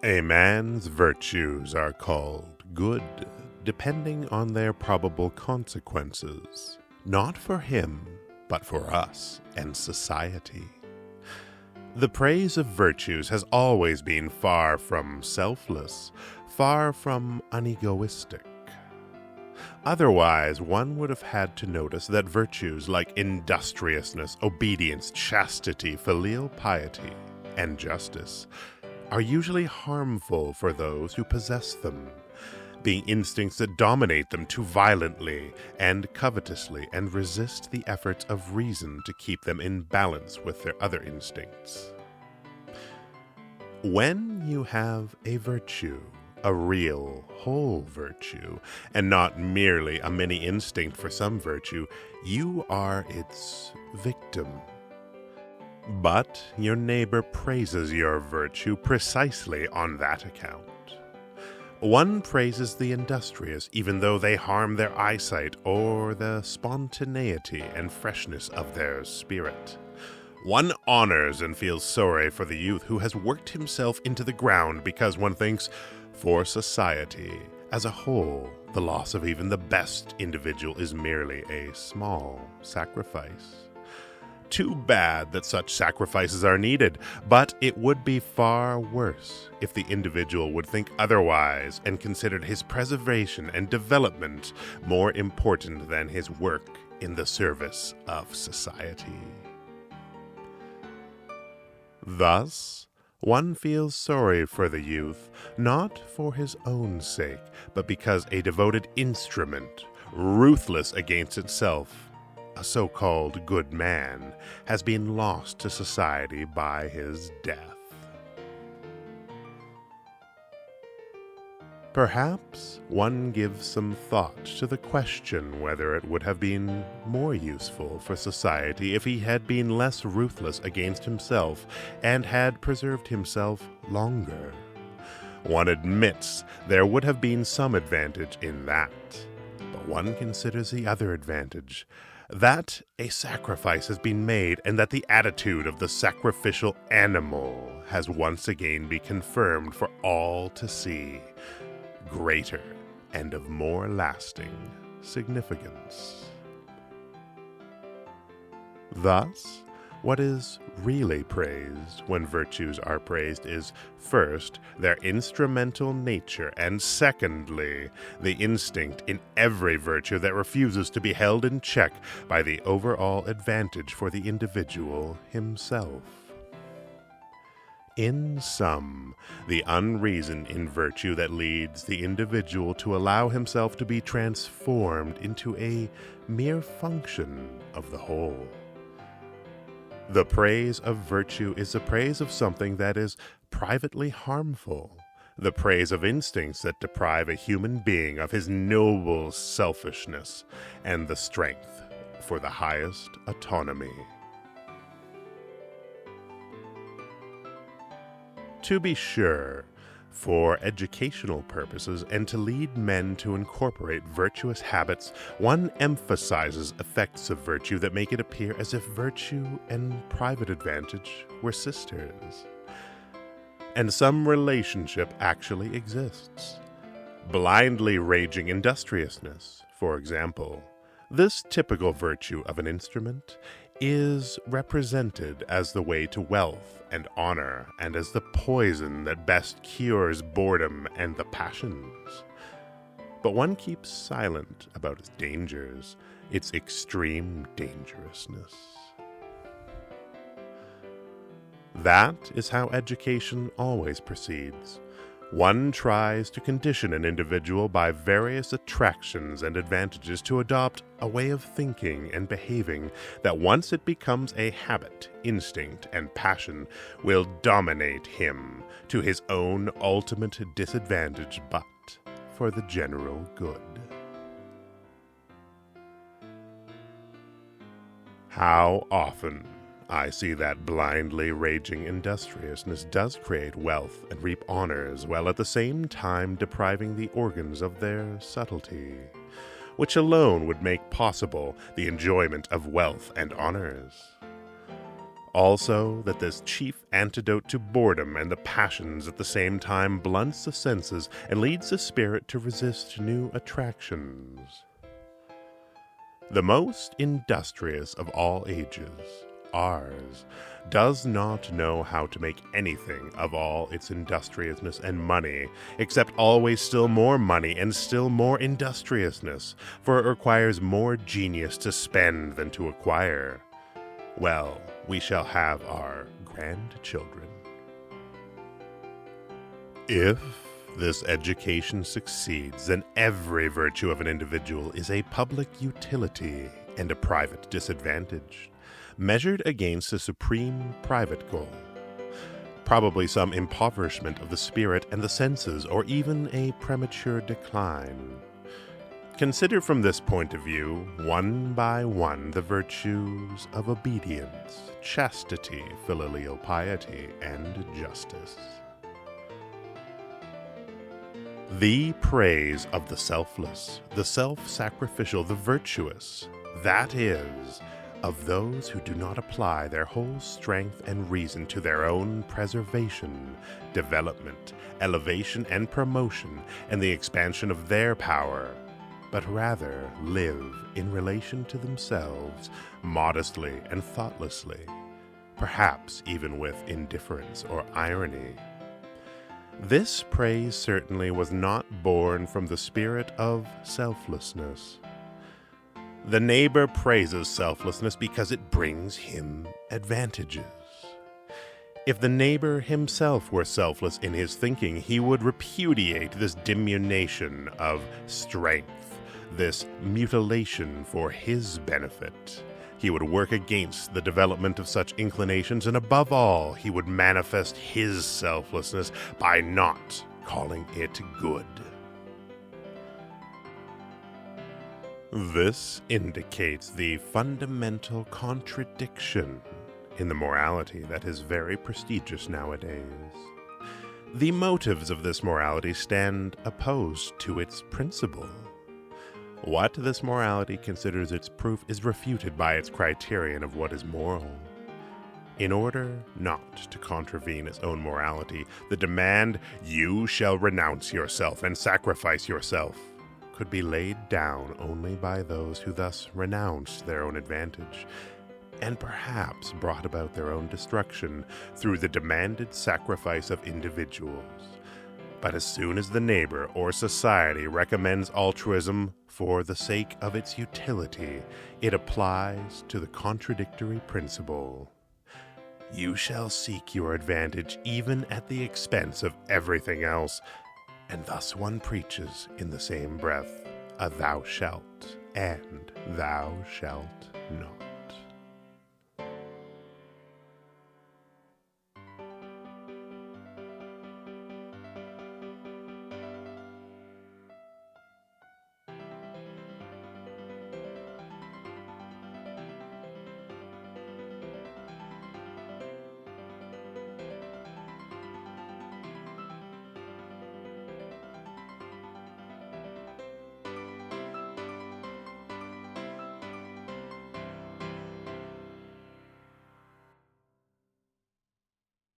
A man's virtues are called good, depending on their probable consequences, not for him, but for us and society. The praise of virtues has always been far from selfless, far from unegoistic. Otherwise, one would have had to notice that virtues like industriousness, obedience, chastity, filial piety, and justice are usually harmful for those who possess them, being instincts that dominate them too violently and covetously and resist the efforts of reason to keep them in balance with their other instincts. When you have a virtue, a real, whole virtue, and not merely a mini instinct for some virtue, you are its victim. But your neighbor praises your virtue precisely on that account. One praises the industrious even though they harm their eyesight or the spontaneity and freshness of their spirit. One honors and feels sorry for the youth who has worked himself into the ground because one thinks, for society as a whole, the loss of even the best individual is merely a small sacrifice. Too bad that such sacrifices are needed, but it would be far worse if the individual would think otherwise and considered his preservation and development more important than his work in the service of society. Thus, one feels sorry for the youth, not for his own sake, but because a devoted instrument, ruthless against itself, a so-called good man, has been lost to society by his death. Perhaps one gives some thought to the question whether it would have been more useful for society if he had been less ruthless against himself and had preserved himself longer. One admits there would have been some advantage in that, but one considers the other advantage, that a sacrifice has been made and that the attitude of the sacrificial animal has once again been confirmed for all to see, greater and of more lasting significance. Thus, what is really praised when virtues are praised is, first, their instrumental nature, and secondly, the instinct in every virtue that refuses to be held in check by the overall advantage for the individual himself. In sum, the unreason in virtue that leads the individual to allow himself to be transformed into a mere function of the whole. The praise of virtue is the praise of something that is privately harmful, the praise of instincts that deprive a human being of his noble selfishness and the strength for the highest autonomy. To be sure, for educational purposes and to lead men to incorporate virtuous habits, one emphasizes effects of virtue that make it appear as if virtue and private advantage were sisters. And some relationship actually exists. Blindly raging industriousness, for example. This typical virtue of an instrument is represented as the way to wealth and honor, and as the poison that best cures boredom and the passions. But one keeps silent about its dangers, its extreme dangerousness. That is how education always proceeds. One tries to condition an individual by various attractions and advantages to adopt a way of thinking and behaving that once it becomes a habit, instinct, and passion will dominate him to his own ultimate disadvantage, but for the general good. How often I see that blindly raging industriousness does create wealth and reap honors, while at the same time depriving the organs of their subtlety, which alone would make possible the enjoyment of wealth and honors. Also, that this chief antidote to boredom and the passions at the same time blunts the senses and leads the spirit to resist new attractions. The most industrious of all ages, ours, does not know how to make anything of all its industriousness and money, except always still more money and still more industriousness, for it requires more genius to spend than to acquire. Well, we shall have our grandchildren. If this education succeeds, then every virtue of an individual is a public utility and a private disadvantage, measured against a supreme private goal. Probably some impoverishment of the spirit and the senses, or even a premature decline. Consider from this point of view, one by one, the virtues of obedience, chastity, filial piety, and justice. The praise of the selfless, the self-sacrificial, the virtuous, that is, of those who do not apply their whole strength and reason to their own preservation, development, elevation, and promotion, and the expansion of their power, but rather live in relation to themselves, modestly and thoughtlessly, perhaps even with indifference or irony. This praise certainly was not born from the spirit of selflessness. The neighbor praises selflessness because it brings him advantages. If the neighbor himself were selfless in his thinking, he would repudiate this diminution of strength, this mutilation for his benefit. He would work against the development of such inclinations, and above all, he would manifest his selflessness by not calling it good. This indicates the fundamental contradiction in the morality that is very prestigious nowadays. The motives of this morality stand opposed to its principle. What this morality considers its proof is refuted by its criterion of what is moral. In order not to contravene its own morality, the demand, "You shall renounce yourself and sacrifice yourself," could be laid down only by those who thus renounced their own advantage, and perhaps brought about their own destruction through the demanded sacrifice of individuals. But as soon as the neighbor or society recommends altruism for the sake of its utility, it applies to the contradictory principle. You shall seek your advantage even at the expense of everything else, and thus one preaches in the same breath a thou shalt and thou shalt not.